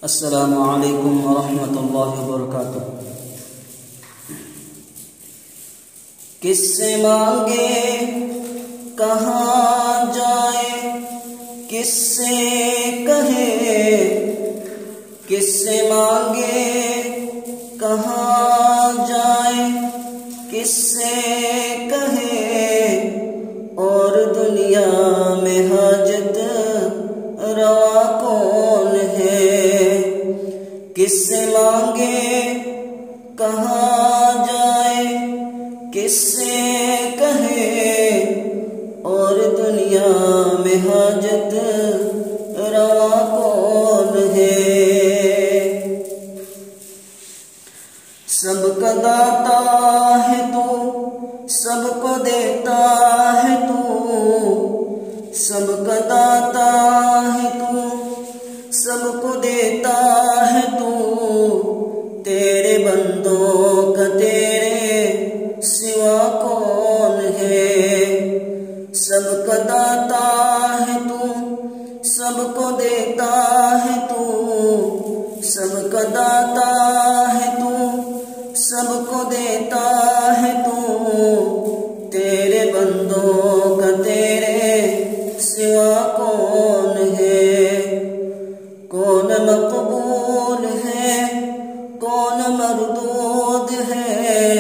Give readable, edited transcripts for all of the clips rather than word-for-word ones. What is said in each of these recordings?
अस्सलामु अलैकुम वरहमतुल्लाहि वबरकातुह। किससे मांगे कहाँ जाए, किससे कहे, किससे मांगे कहाँ जाए, किससे कहे, और दुनिया में हाजत रवा कौन है। किससे मांगे कहाँ जाए, किससे कहे, और दुनिया में हाजत रवा कौन है। सबका दाता है तू, सबको देता है तू, सबका दाता है तू, सबको देता है तू, तेरे बंदों का तेरे सिवा कौन है। सबका दाता है तू, सबको देता है तू, सबका दाता है तू, सबको देता है तू, तेरे बंदों का तेरे सिवा कौन है। कौन मकबूल है, कौन मरदूद है,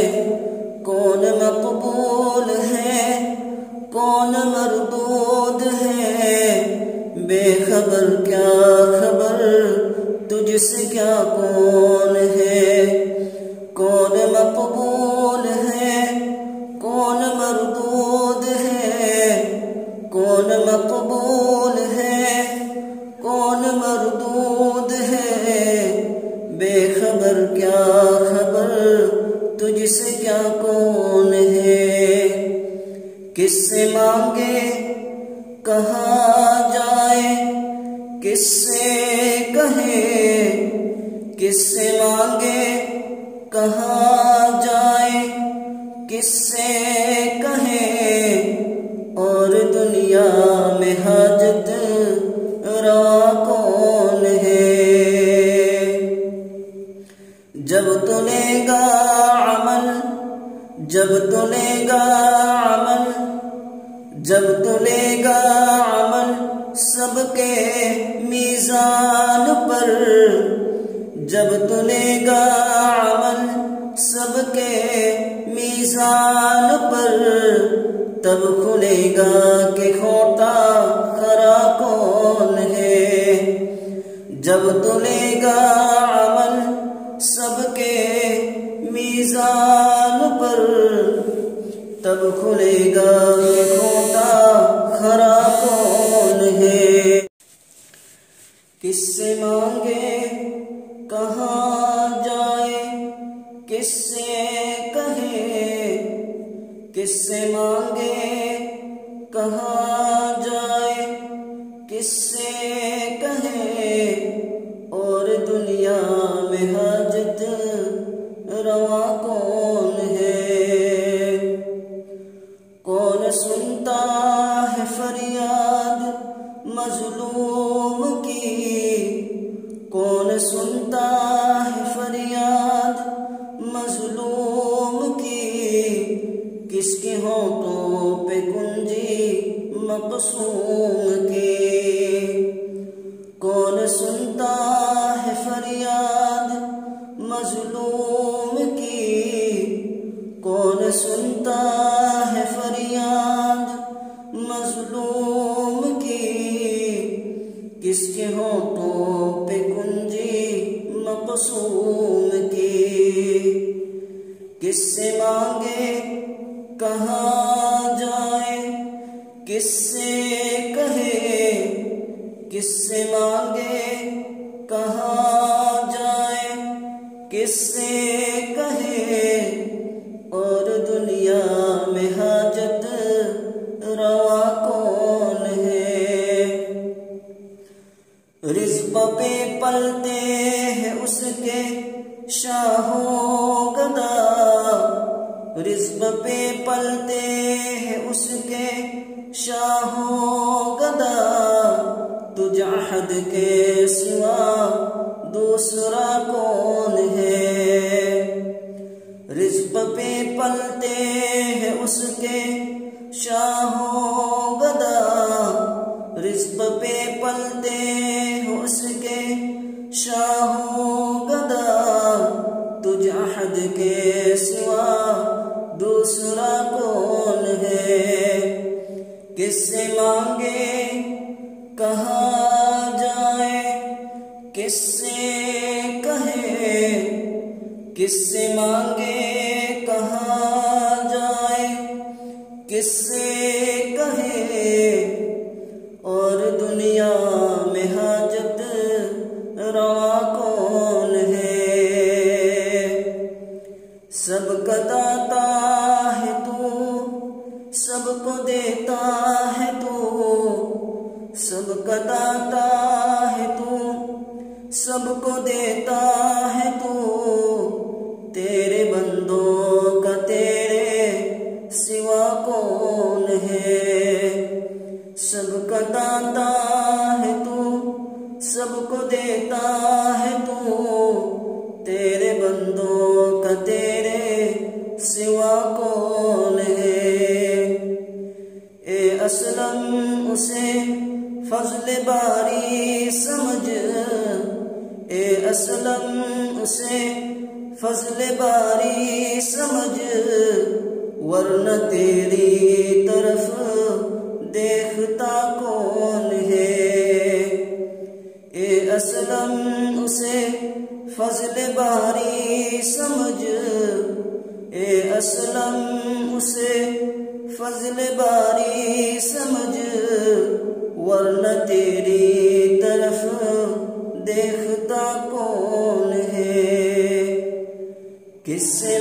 कौन मकबूल है, कौन मरदूद है, बेखबर क्या खबर तुझसे क्या कौन है। कौन मकबूल है, कौन मरदूद है, कौन मकबूल है, कौन मरदूद है, बेखबर क्या खबर तुझसे क्या कौन है। किससे मांगे कहाँ जाए, किससे कहे, किससे मांगे कहाँ जाए, किससे कहे, और दुनिया में हाजत रवा कौन है। जब तो लेगा अमल, जब तो लेगा अमल, जब तो लेगा अमल सबके मीज़ान पर, जब तो लेगा अमल सबके मीज़ान पर, तब खुलेगा कि खोटा खरा कौन है। जब तो लेगा अमल सबके मीज़ान पर, तब खुलेगा कि खोटा खरा कौन है। किससे मांगे कहाँ जाए, किससे कहे, किससे मांगे कहाँ जाए, किससे कहे, और दुनिया में हाजत रवा कौन है। कौन सुनता है फरियाद मजलूम की, कौन सुनता है फरियाद मजलूम की, किसके होठों पे कुंजी मक़सूम की। कौन सुनता है फरियाद मजलूम की, कौन सुनता है फरियाद मजलूम की, किसके होठों पे कुंजी मक़सूम की। किससे मांगे कहाँ जाए, किससे कहे, किससे मांगे कहाँ जाए, किससे कहे, और दुनिया में हाजत रवा कौन है। रिज़्क़ पे पलते हैं उसके शाहो गदा, रिज़्क़ पे पलते हैं उसके शाहो गदा, तुझ अहद के सिवा दूसरा कौन है। रिज़्क़ पे पलते हैं उसके शाहो गदा, रिज़्क़ पे पलते हैं उसके शाहो गदा, तुझ अहद के सिवा दूसरा कौन है। किससे मांगे कहाँ जाए, किससे कहे, किससे मांगे कहाँ जाए, किससे कहे। और दुनिया में हाजत रवा कौन है। सबका दाता है तू, सबको देता है तू, सबका दाता है तू, सबको देता है तू। तेरे बंदों का तेरे सिवा कौन है। सबका दाता है तू, सबको देता है तू, तेरे बंदों का तेरे सिवा कौन है। ए असलम उसे फज़्ल बारी समझ, ए असलम उसे फज़्ल बारी समझ, वरना तेरी तरफ देखता कौन है। ए असलम उसे फज़्ल बारी समझ, ए असलम उसे फज़्ल बारी समझ, वरना तेरी तरफ देखता कौन है। किससे